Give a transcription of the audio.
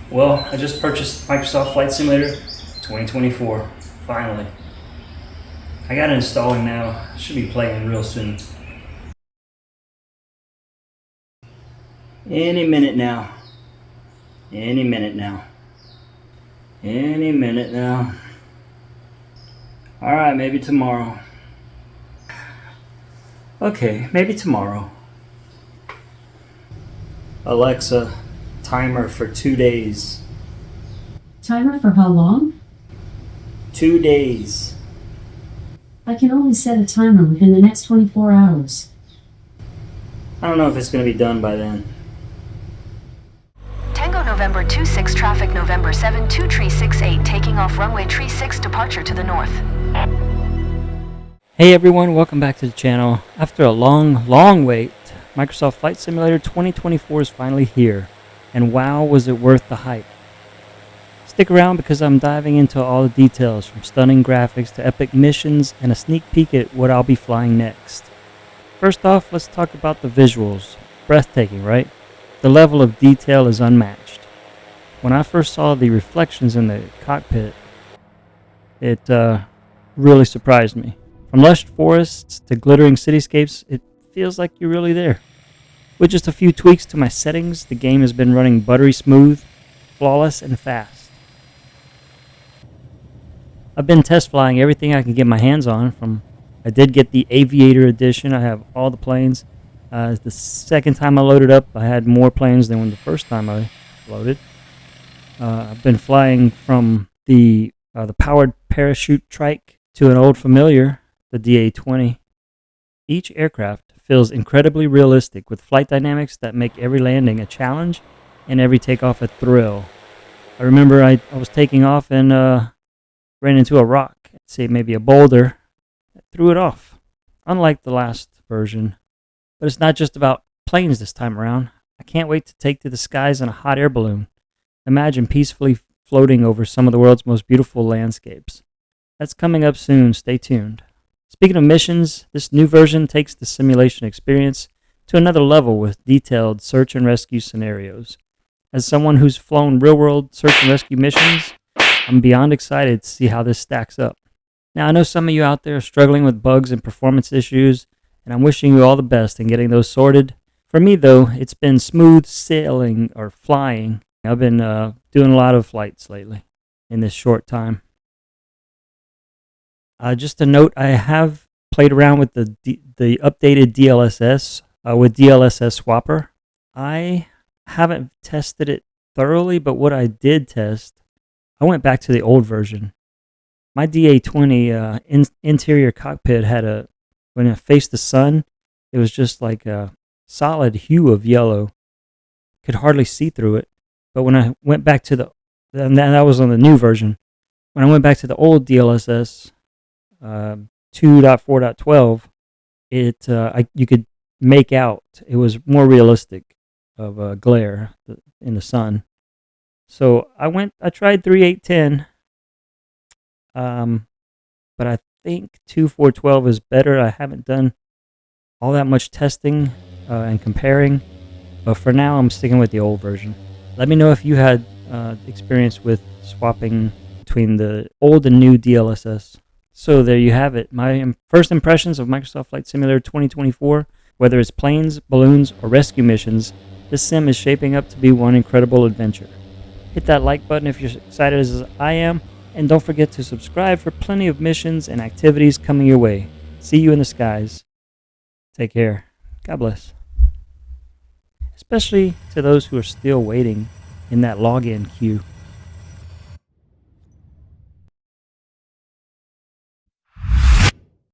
Well, I just purchased Microsoft Flight Simulator 2024, finally. I got it installing now, should be playing real soon. Any minute now. Any minute now. Any minute now. Alright, maybe tomorrow. Okay, maybe tomorrow. Alexa, timer for 2 days. Timer for how long? 2 days. I can only set a timer within the next 24 hours. I don't know if it's going to be done by then. Tango November 26 traffic November 7 2 tree 68 taking off runway tree 6 departure to the north. Hey everyone, welcome back to the channel. After a long wait, Microsoft Flight Simulator 2024 is finally here. And wow, was it worth the hype. Stick around because I'm diving into all the details, from stunning graphics to epic missions and a sneak peek at what I'll be flying next. First off, let's talk about the visuals. Breathtaking, right? The level of detail is unmatched. When I first saw the reflections in the cockpit, it really surprised me. From lush forests to glittering cityscapes, it feels like you're really there. With just a few tweaks to my settings, the game has been running buttery smooth, flawless, and fast. I've been test flying everything I can get my hands on. I did get the Aviator edition. I have all the planes. The second time I loaded up, I had more planes than the first time I loaded. I've been flying from the powered parachute trike to an old familiar, the DA-20. Each aircraft feels incredibly realistic, with flight dynamics that make every landing a challenge and every takeoff a thrill. I remember I was taking off and ran into a rock, say maybe a boulder, threw it off. Unlike the last version. But it's not just about planes this time around. I can't wait to take to the skies in a hot air balloon. Imagine peacefully floating over some of the world's most beautiful landscapes. That's coming up soon, stay tuned. Speaking of missions, this new version takes the simulation experience to another level with detailed search and rescue scenarios. As someone who's flown real-world search and rescue missions, I'm beyond excited to see how this stacks up. Now, I know some of you out there are struggling with bugs and performance issues, and I'm wishing you all the best in getting those sorted. For me, though, it's been smooth sailing or flying. I've been doing a lot of flights lately in this short time. Just a note, I have played around with the updated DLSS with DLSS Swapper. I haven't tested it thoroughly, but what I did test, I went back to the old version. My DA-20 interior cockpit had when it faced the sun, it was just like a solid hue of yellow. Could hardly see through it. But when I went back to and that was on the new version. When I went back to the old DLSS 2.4.12, you could make out it was more realistic of a glare in the sun. So I tried 3.8.10, but I think 2.4.12 is better. I haven't done all that much testing and comparing, but for now I'm sticking with the old version. Let me know if you had experience with swapping between the old and new DLSS. So there you have it, my first impressions of Microsoft Flight Simulator 2024. Whether it's planes, balloons, or rescue missions, this sim is shaping up to be one incredible adventure. Hit that like button if you're excited as I am, and don't forget to subscribe for plenty of missions and activities coming your way. See you in the skies. Take care. God bless. Especially to those who are still waiting in that login queue.